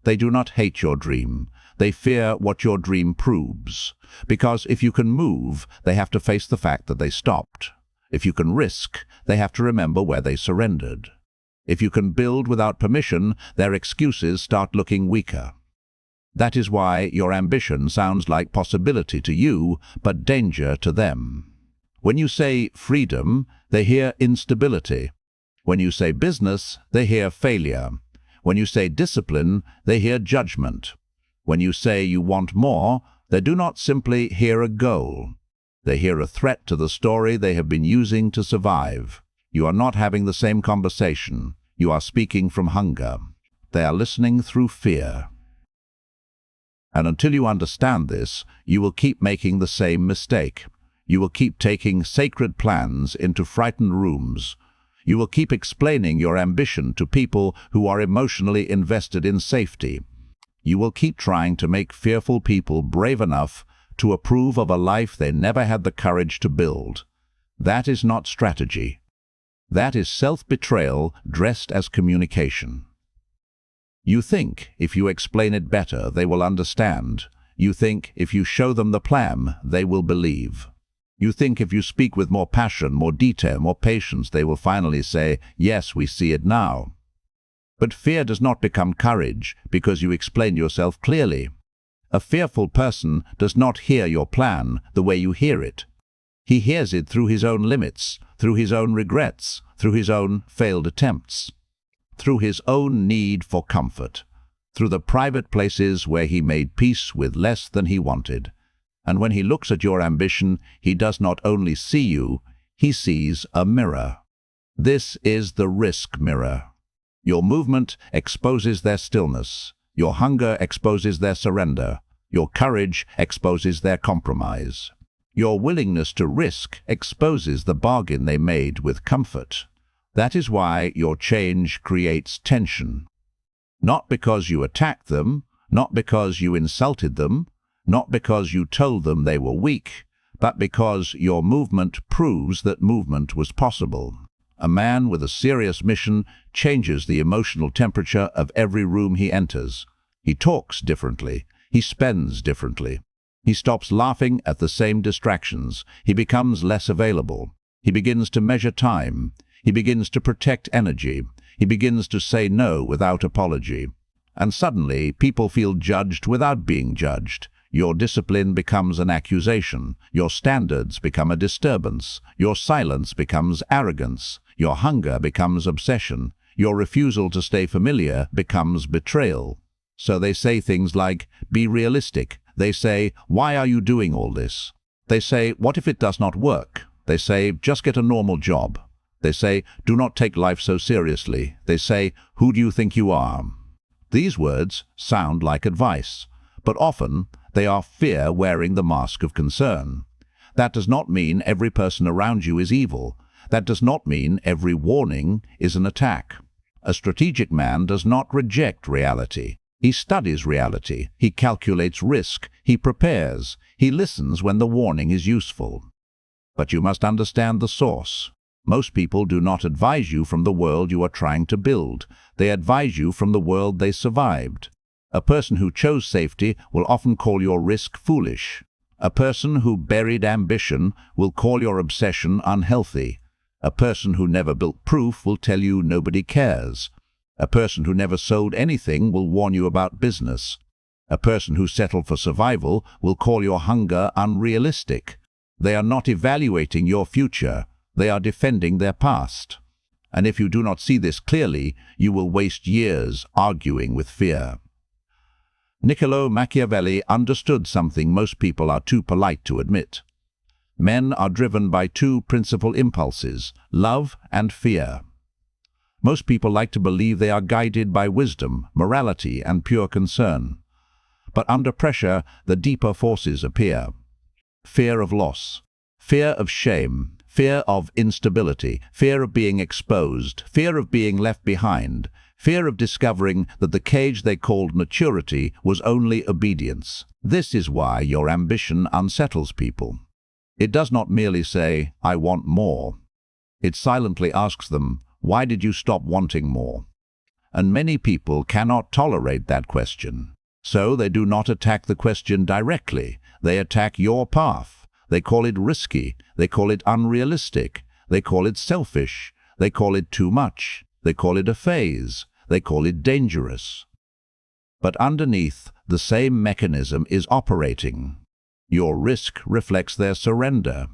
They do not hate your dream. They fear what your dream proves. Because if you can move, they have to face the fact that they stopped. If you can risk, they have to remember where they surrendered. If you can build without permission, their excuses start looking weaker. That is why your ambition sounds like possibility to you, but danger to them. When you say freedom, they hear instability. When you say business, they hear failure. When you say discipline, they hear judgment. When you say you want more, they do not simply hear a goal. They hear a threat to the story they have been using to survive. You are not having the same conversation. You are speaking from hunger. They are listening through fear. And until you understand this, you will keep making the same mistake. You will keep taking sacred plans into frightened rooms. You will keep explaining your ambition to people who are emotionally invested in safety. You will keep trying to make fearful people brave enough to approve of a life they never had the courage to build. That is not strategy. That is self-betrayal dressed as communication. You think if you explain it better, they will understand. You think if you show them the plan, they will believe. You think if you speak with more passion, more detail, more patience, they will finally say, yes, we see it now. But fear does not become courage because you explain yourself clearly. A fearful person does not hear your plan the way you hear it. He hears it through his own limits, through his own regrets, through his own failed attempts, through his own need for comfort, through the private places where he made peace with less than he wanted. And when he looks at your ambition, he does not only see you, he sees a mirror. This is the risk mirror. Your movement exposes their stillness. Your hunger exposes their surrender. Your courage exposes their compromise. Your willingness to risk exposes the bargain they made with comfort. That is why your change creates tension. Not because you attacked them, not because you insulted them, not because you told them they were weak, but because your movement proves that movement was possible. A man with a serious mission changes the emotional temperature of every room he enters. He talks differently. He spends differently. He stops laughing at the same distractions. He becomes less available. He begins to measure time. He begins to protect energy. He begins to say no without apology. And suddenly, people feel judged without being judged. Your discipline becomes an accusation. Your standards become a disturbance. Your silence becomes arrogance. Your hunger becomes obsession. Your refusal to stay familiar becomes betrayal. So they say things like, be realistic. They say, why are you doing all this? They say, what if it does not work? They say, just get a normal job. They say, do not take life so seriously. They say, who do you think you are? These words sound like advice, but often they are fear wearing the mask of concern. That does not mean every person around you is evil. That does not mean every warning is an attack. A strategic man does not reject reality. He studies reality. He calculates risk. He prepares. He listens when the warning is useful. But you must understand the source. Most people do not advise you from the world you are trying to build. They advise you from the world they survived. A person who chose safety will often call your risk foolish. A person who buried ambition will call your obsession unhealthy. A person who never built proof will tell you nobody cares. A person who never sold anything will warn you about business. A person who settled for survival will call your hunger unrealistic. They are not evaluating your future. They are defending their past. And if you do not see this clearly, you will waste years arguing with fear. Niccolo Machiavelli understood something most people are too polite to admit. Men are driven by two principal impulses, love and fear. Most people like to believe they are guided by wisdom, morality, and pure concern. But under pressure, the deeper forces appear. Fear of loss, fear of shame, fear of instability, fear of being exposed, fear of being left behind, fear of discovering that the cage they called maturity was only obedience. This is why your ambition unsettles people. It does not merely say, I want more. It silently asks them, why did you stop wanting more? and many people cannot tolerate that question. So they do not attack the question directly. They attack your path. They call it risky. They call it unrealistic. They call it selfish. They call it too much. They call it a phase. They call it dangerous. But underneath, the same mechanism is operating. Your risk reflects their surrender.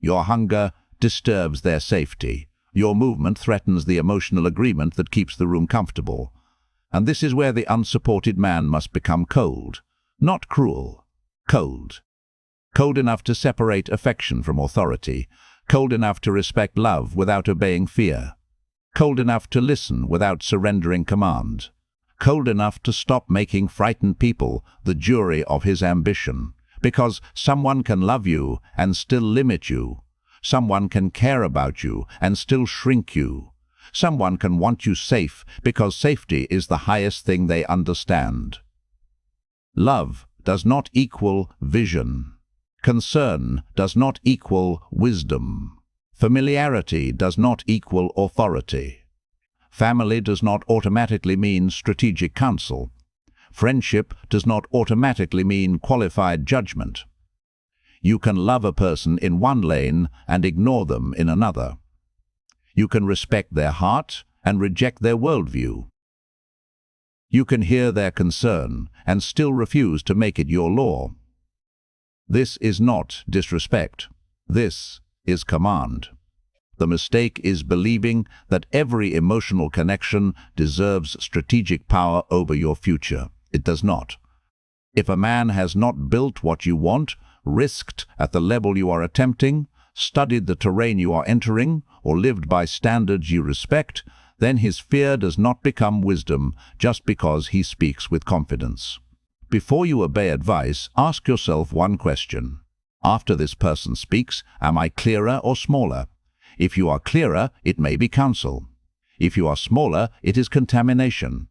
Your hunger disturbs their safety. Your movement threatens the emotional agreement that keeps the room comfortable. And this is where the unsupported man must become cold. Not cruel. Cold. Cold enough to separate affection from authority. Cold enough to respect love without obeying fear. Cold enough to listen without surrendering command. Cold enough to stop making frightened people the jury of his ambition. Because someone can love you and still limit you. Someone can care about you and still shrink you. Someone can want you safe because safety is the highest thing they understand. Love does not equal vision. Concern does not equal wisdom. Familiarity does not equal authority. Family does not automatically mean strategic counsel. Friendship does not automatically mean qualified judgment. You can love a person in one lane and ignore them in another. You can respect their heart and reject their worldview. You can hear their concern and still refuse to make it your law. This is not disrespect. This is command. The mistake is believing that every emotional connection deserves strategic power over your future. It does not. If a man has not built what you want, risked at the level you are attempting, studied the terrain you are entering, or lived by standards you respect, then his fear does not become wisdom just because he speaks with confidence. Before you obey advice, ask yourself one question. After this person speaks, am I clearer or smaller? If you are clearer, it may be counsel. If you are smaller, it is contamination.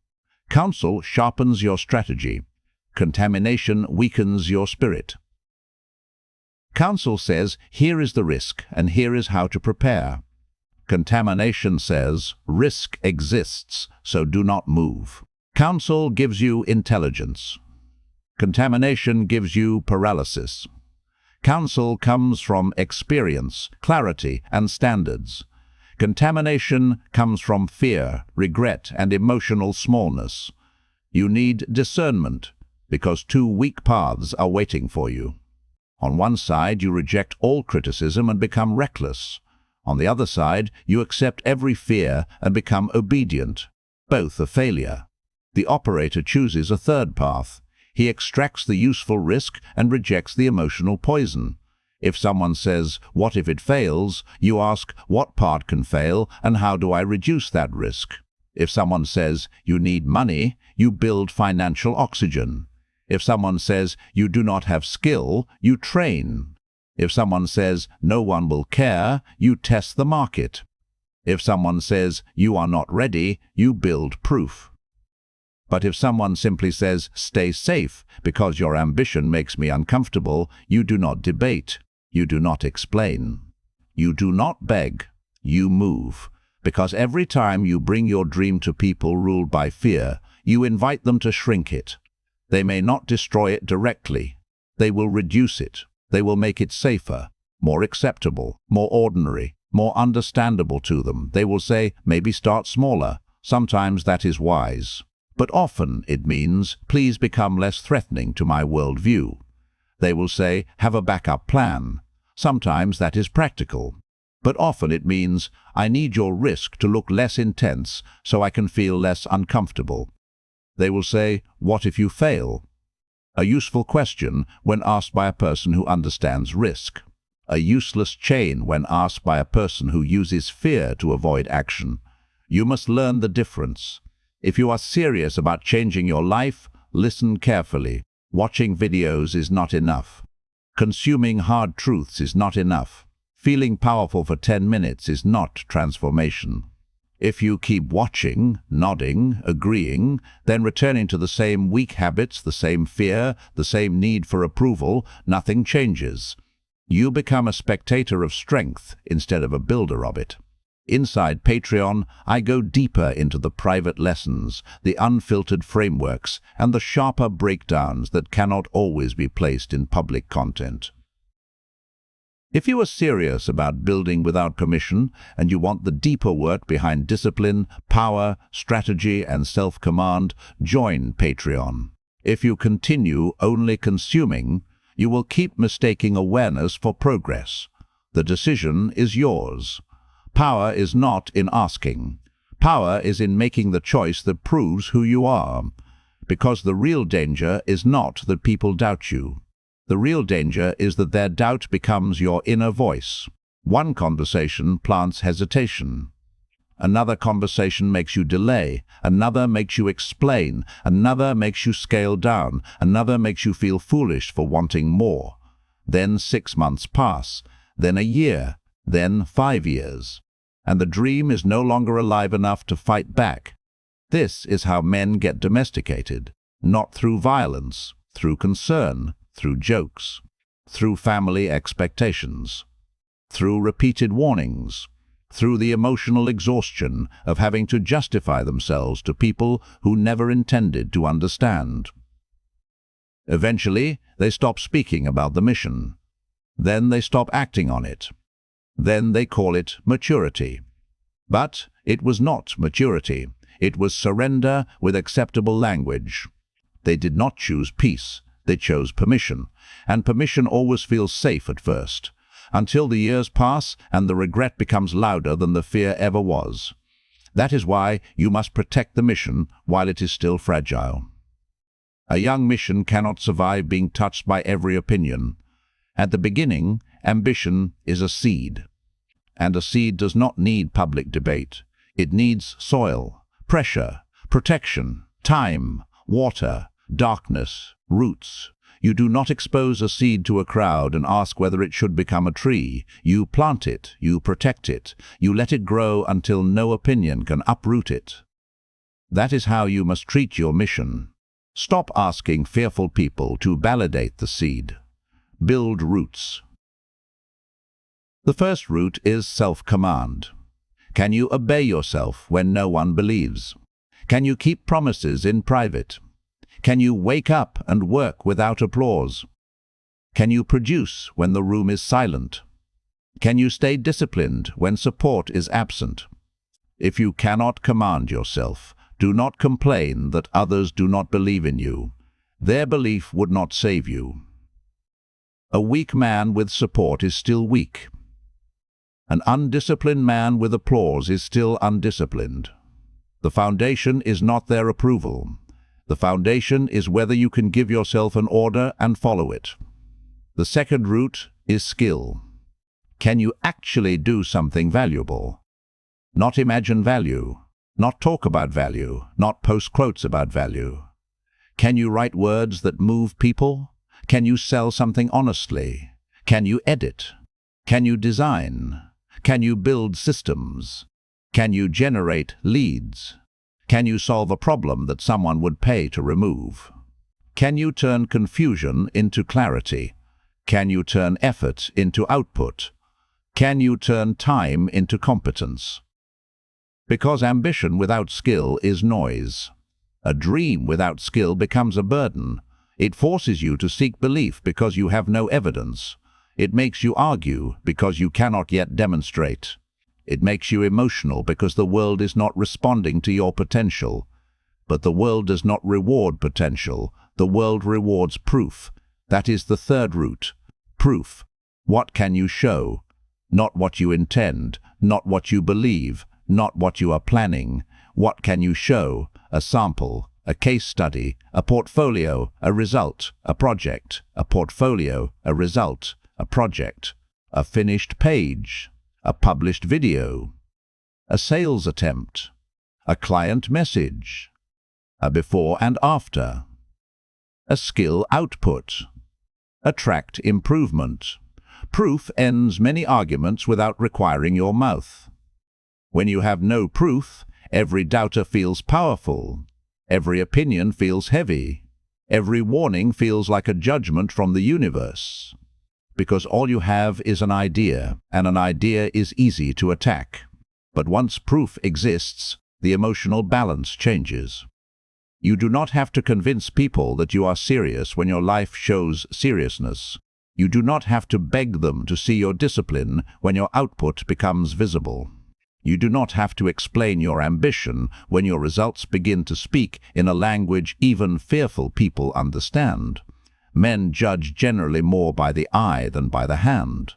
Counsel sharpens your strategy. Contamination weakens your spirit. Counsel says, here is the risk, and here is how to prepare. Contamination says, risk exists, so do not move. Counsel gives you intelligence. Contamination gives you paralysis. Counsel comes from experience, clarity, and standards. Contamination comes from fear, regret, and emotional smallness. You need discernment, because two weak paths are waiting for you. On one side, you reject all criticism and become reckless. On the other side, you accept every fear and become obedient. Both a failure. The operator chooses a third path. He extracts the useful risk and rejects the emotional poison. If someone says, what if it fails? You ask, what part can fail and how do I reduce that risk? If someone says, you need money, you build financial oxygen. If someone says, you do not have skill, you train. If someone says, no one will care, you test the market. If someone says, you are not ready, you build proof. But if someone simply says, stay safe because your ambition makes me uncomfortable, you do not debate. You do not explain. You do not beg. You move. Because every time you bring your dream to people ruled by fear, you invite them to shrink it. They may not destroy it directly. They will reduce it. They will make it safer, more acceptable, more ordinary, more understandable to them. They will say, maybe start smaller. Sometimes that is wise. But often it means, please become less threatening to my worldview. They will say, have a backup plan. Sometimes that is practical. But often it means, I need your risk to look less intense so I can feel less uncomfortable. They will say, what if you fail? A useful question when asked by a person who understands risk. A useless chain when asked by a person who uses fear to avoid action. You must learn the difference. If you are serious about changing your life, listen carefully. Watching videos is not enough. Consuming hard truths is not enough. Feeling powerful for 10 minutes is not transformation. If you keep watching, nodding, agreeing, then returning to the same weak habits, the same fear, the same need for approval, nothing changes. You become a spectator of strength instead of a builder of it. Inside Patreon, I go deeper into the private lessons, the unfiltered frameworks, and the sharper breakdowns that cannot always be placed in public content. If you are serious about building without commission, and you want the deeper work behind discipline, power, strategy, and self-command, join Patreon. If you continue only consuming, you will keep mistaking awareness for progress. The decision is yours. Power is not in asking. Power is in making the choice that proves who you are. Because the real danger is not that people doubt you. The real danger is that their doubt becomes your inner voice. One conversation plants hesitation. Another conversation makes you delay. Another makes you explain. Another makes you scale down. Another makes you feel foolish for wanting more. Then 6 months pass. Then a year. Then 5 years. And the dream is no longer alive enough to fight back. This is how men get domesticated. Not through violence, through concern, through jokes, through family expectations, through repeated warnings, through the emotional exhaustion of having to justify themselves to people who never intended to understand. Eventually, they stop speaking about the mission. Then they stop acting on it. Then they call it maturity. But it was not maturity. It was surrender with acceptable language. They did not choose peace. They chose permission, and permission always feels safe at first, until the years pass and the regret becomes louder than the fear ever was. That is why you must protect the mission while it is still fragile. A young mission cannot survive being touched by every opinion. At the beginning, ambition is a seed. And a seed does not need public debate. It needs soil, pressure, protection, time, water, darkness, roots. You do not expose a seed to a crowd and ask whether it should become a tree. You plant it, you protect it, you let it grow until no opinion can uproot it. That is how you must treat your mission. Stop asking fearful people to validate the seed. Build roots. The first root is self-command. Can you obey yourself when no one believes? Can you keep promises in private? Can you wake up and work without applause? Can you produce when the room is silent? Can you stay disciplined when support is absent? If you cannot command yourself, do not complain that others do not believe in you. Their belief would not save you. A weak man with support is still weak. An undisciplined man with applause is still undisciplined. The foundation is not their approval. The foundation is whether you can give yourself an order and follow it. The second root is skill. Can you actually do something valuable? Not imagine value, not talk about value, not post quotes about value. Can you write words that move people? Can you sell something honestly? Can you edit? Can you design? Can you build systems? Can you generate leads? Can you solve a problem that someone would pay to remove? Can you turn confusion into clarity? Can you turn effort into output? Can you turn time into competence? Because ambition without skill is noise. A dream without skill becomes a burden. It forces you to seek belief because you have no evidence. It makes you argue because you cannot yet demonstrate. It makes you emotional because the world is not responding to your potential. But the world does not reward potential. The world rewards proof. That is the third root. Proof. What can you show? Not what you intend, not what you believe, not what you are planning. What can you show? A sample, a case study, a portfolio, a result, a project, a portfolio, a result, a project, a finished page, a published video, a sales attempt, a client message, a before and after, a skill output, a tracked improvement. Proof ends many arguments without requiring your mouth. When you have no proof, every doubter feels powerful, every opinion feels heavy, every warning feels like a judgment from the universe. Because all you have is an idea, and an idea is easy to attack. But once proof exists, the emotional balance changes. You do not have to convince people that you are serious when your life shows seriousness. You do not have to beg them to see your discipline when your output becomes visible. You do not have to explain your ambition when your results begin to speak in a language even fearful people understand. Men judge generally more by the eye than by the hand.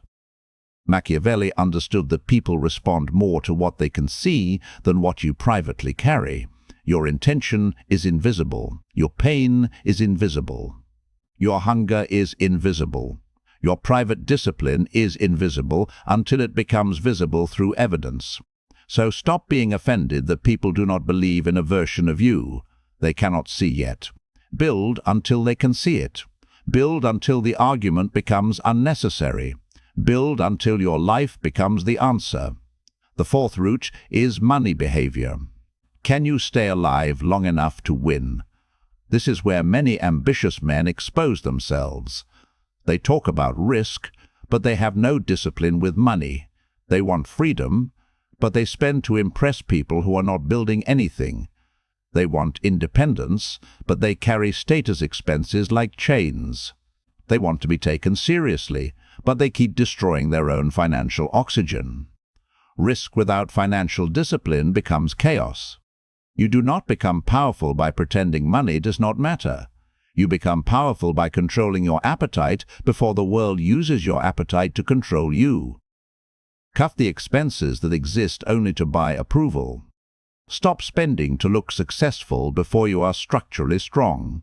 Machiavelli understood that people respond more to what they can see than what you privately carry. Your intention is invisible. Your pain is invisible. Your hunger is invisible. Your private discipline is invisible until it becomes visible through evidence. So stop being offended that people do not believe in a version of you they cannot see yet. Build until they can see it. Build until the argument becomes unnecessary. Build until your life becomes the answer. The fourth root is money behavior. Can you stay alive long enough to win? This is where many ambitious men expose themselves. They talk about risk, but they have no discipline with money. They want freedom, but they spend to impress people who are not building anything. They want independence, but they carry status expenses like chains. They want to be taken seriously, but they keep destroying their own financial oxygen. Risk without financial discipline becomes chaos. You do not become powerful by pretending money does not matter. You become powerful by controlling your appetite before the world uses your appetite to control you. Cut the expenses that exist only to buy approval. Stop spending to look successful before you are structurally strong.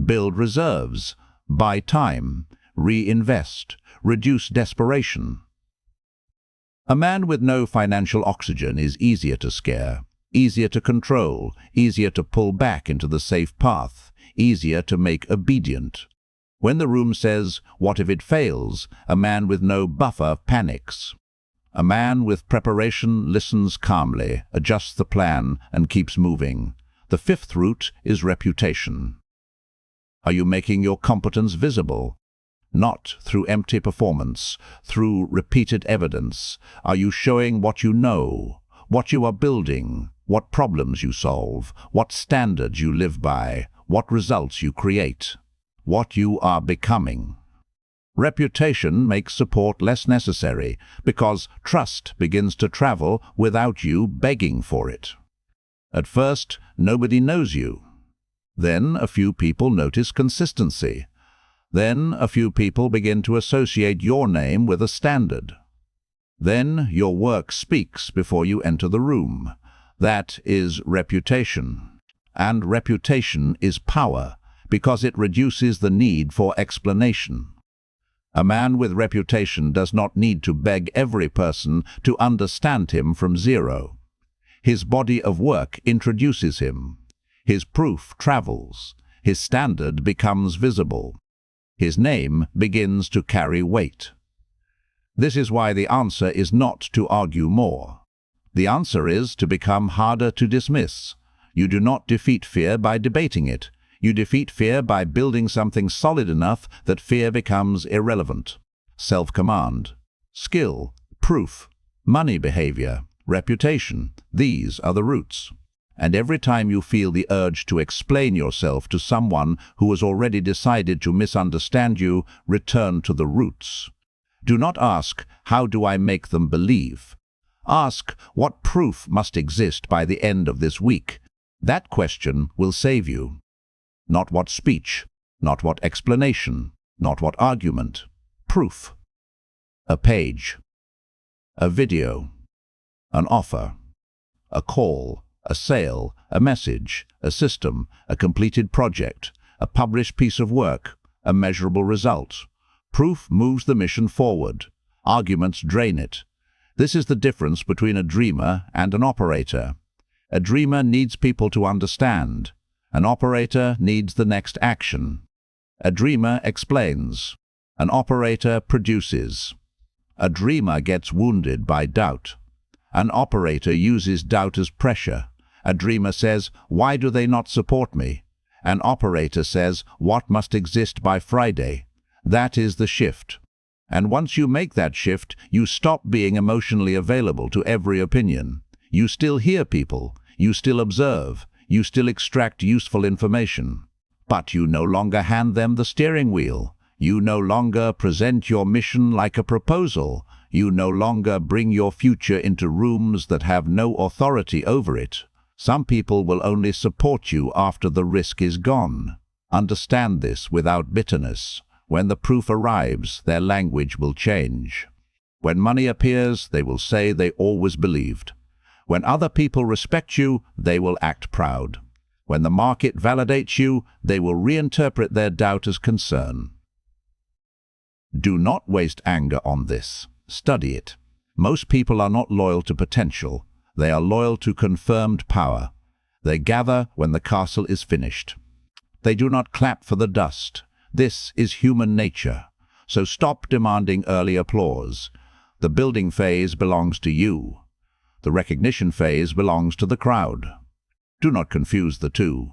Build reserves. Buy time. Reinvest. Reduce desperation. A man with no financial oxygen is easier to scare, easier to control, easier to pull back into the safe path, easier to make obedient. When the room says, "What if it fails?" a man with no buffer panics. A man with preparation listens calmly, adjusts the plan, and keeps moving. The fifth root is reputation. Are you making your competence visible? Not through empty performance, through repeated evidence. Are you showing what you know, what you are building, what problems you solve, what standards you live by, what results you create, what you are becoming? Reputation makes support less necessary because trust begins to travel without you begging for it. At first, nobody knows you. Then a few people notice consistency. Then a few people begin to associate your name with a standard. Then your work speaks before you enter the room. That is reputation. And reputation is power because it reduces the need for explanation. A man with reputation does not need to beg every person to understand him from zero. His body of work introduces him. His proof travels. His standard becomes visible. His name begins to carry weight. This is why the answer is not to argue more. The answer is to become harder to dismiss. You do not defeat fear by debating it. You defeat fear by building something solid enough that fear becomes irrelevant. Self-command, skill, proof, money behavior, reputation, these are the roots. And every time you feel the urge to explain yourself to someone who has already decided to misunderstand you, return to the roots. Do not ask, "How do I make them believe?" Ask, "What proof must exist by the end of this week?" That question will save you. Not what speech, not what explanation, not what argument. Proof. A page. A video. An offer. A call. A sale, a message, a system, a completed project, a published piece of work, a measurable result. Proof moves the mission forward. Arguments drain it. This is the difference between a dreamer and an operator. A dreamer needs people to understand. An operator needs the next action. A dreamer explains. An operator produces. A dreamer gets wounded by doubt. An operator uses doubt as pressure. A dreamer says, "Why do they not support me?" An operator says, "What must exist by Friday?" That is the shift. And once you make that shift, you stop being emotionally available to every opinion. You still hear people, you still observe, you still extract useful information. But you no longer hand them the steering wheel. You no longer present your mission like a proposal. You no longer bring your future into rooms that have no authority over it. Some people will only support you after the risk is gone. Understand this without bitterness. When the proof arrives, their language will change. When money appears, they will say they always believed. When other people respect you, they will act proud. When the market validates you, they will reinterpret their doubt as concern. Do not waste anger on this. Study it. Most people are not loyal to potential. They are loyal to confirmed power. They gather when the castle is finished. They do not clap for the dust. This is human nature. So stop demanding early applause. The building phase belongs to you. The recognition phase belongs to the crowd. Do not confuse the two.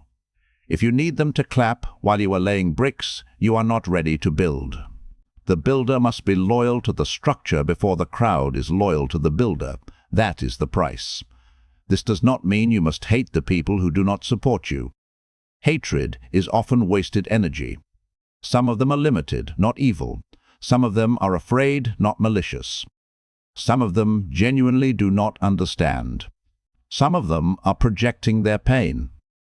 If you need them to clap while you are laying bricks, you are not ready to build. The builder must be loyal to the structure before the crowd is loyal to the builder. That is the price. This does not mean you must hate the people who do not support you. Hatred is often wasted energy. Some of them are limited, not evil. Some of them are afraid, not malicious. Some of them genuinely do not understand. Some of them are projecting their pain.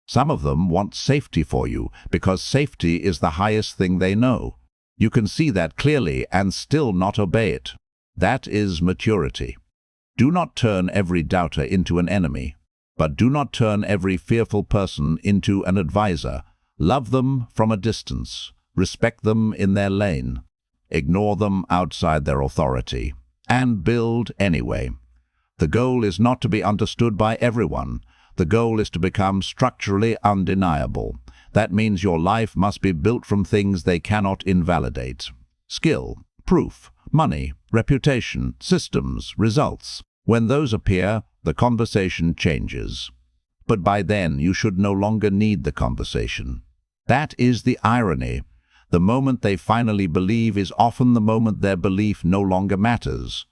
Some of them want safety for you because safety is the highest thing they know. You can see that clearly and still not obey it. That is maturity. Do not turn every doubter into an enemy, but do not turn every fearful person into an advisor. Love them from a distance. Respect them in their lane. Ignore them outside their authority. And build anyway. The goal is not to be understood by everyone. The goal is to become structurally undeniable. That means your life must be built from things they cannot invalidate. Skill, proof, money, reputation, systems, results. When those appear, the conversation changes. But by then, you should no longer need the conversation. That is the irony. The moment they finally believe is often the moment their belief no longer matters,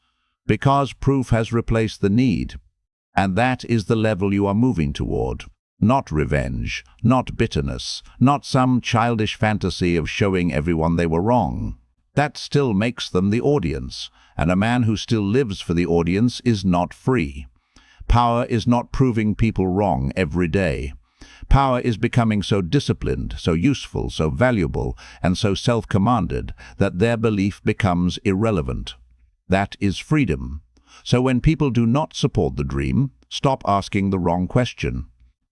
because proof has replaced the need. And that is the level you are moving toward. Not revenge, not bitterness, not some childish fantasy of showing everyone they were wrong. That still makes them the audience, and a man who still lives for the audience is not free. Power is not proving people wrong every day. Power is becoming so disciplined, so useful, so valuable, and so self-commanded that their belief becomes irrelevant. That is freedom. So when people do not support the dream, stop asking the wrong question.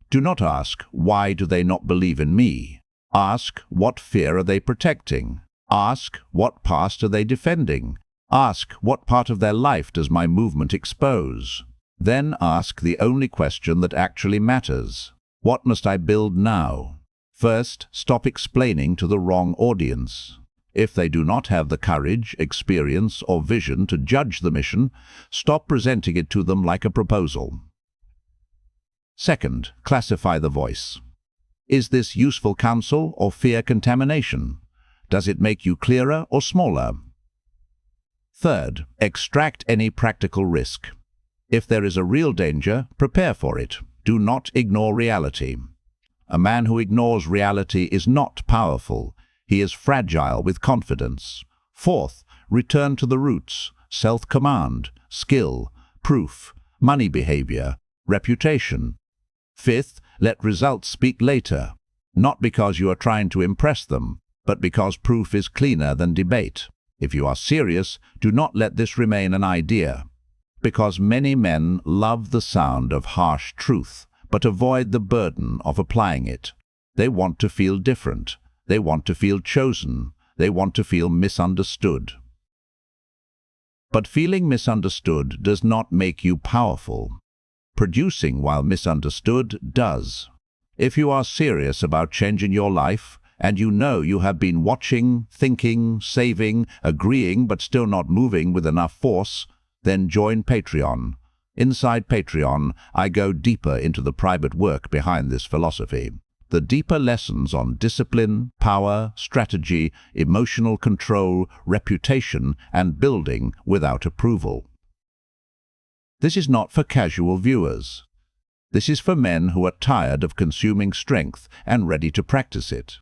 Do not ask, why do they not believe in me? Ask, what fear are they protecting? Ask, what past are they defending? Ask, what part of their life does my movement expose? Then ask the only question that actually matters. What must I build now? First, stop explaining to the wrong audience. If they do not have the courage, experience, or vision to judge the mission, stop presenting it to them like a proposal. Second, classify the voice. Is this useful counsel or fear contamination? Does it make you clearer or smaller? Third, extract any practical risk. If there is a real danger, prepare for it. Do not ignore reality. A man who ignores reality is not powerful. He is fragile with confidence. Fourth, return to the roots, self-command, skill, proof, money behavior, reputation. Fifth, let results speak later, not because you are trying to impress them, but because proof is cleaner than debate. If you are serious, do not let this remain an idea. Because many men love the sound of harsh truth, but avoid the burden of applying it. They want to feel different. They want to feel chosen. They want to feel misunderstood. But feeling misunderstood does not make you powerful. Producing while misunderstood does. If you are serious about changing your life, and you know you have been watching, thinking, saving, agreeing, but still not moving with enough force, then join Patreon. Inside Patreon, I go deeper into the private work behind this philosophy. The deeper lessons on discipline, power, strategy, emotional control, reputation, and building without approval. This is not for casual viewers. This is for men who are tired of consuming strength and ready to practice it.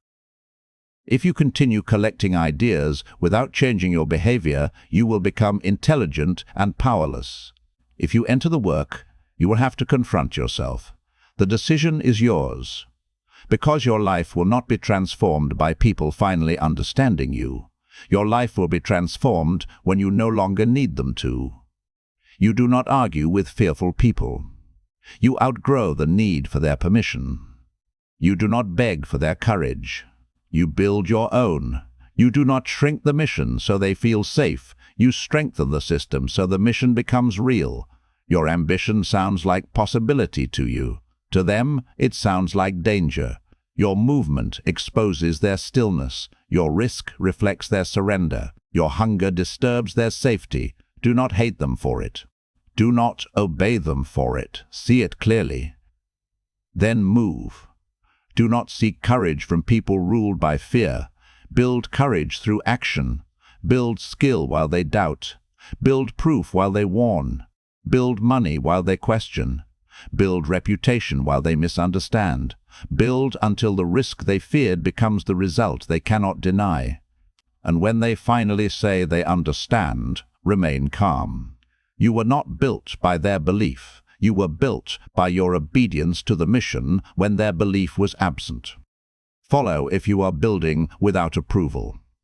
If you continue collecting ideas without changing your behavior, you will become intelligent and powerless. If you enter the work, you will have to confront yourself. The decision is yours. Because your life will not be transformed by people finally understanding you. Your life will be transformed when you no longer need them to. You do not argue with fearful people. You outgrow the need for their permission. You do not beg for their courage. You build your own. You do not shrink the mission so they feel safe. You strengthen the system so the mission becomes real. Your ambition sounds like possibility to you. To them, it sounds like danger. Your movement exposes their stillness. Your risk reflects their surrender. Your hunger disturbs their safety. Do not hate them for it. Do not obey them for it. See it clearly. Then move. Do not seek courage from people ruled by fear. Build courage through action. Build skill while they doubt. Build proof while they warn. Build money while they question. Build reputation while they misunderstand. Build until the risk they feared becomes the result they cannot deny. And when they finally say they understand, remain calm. You were not built by their belief. You were built by your obedience to the mission when their belief was absent. Follow if you are building without approval.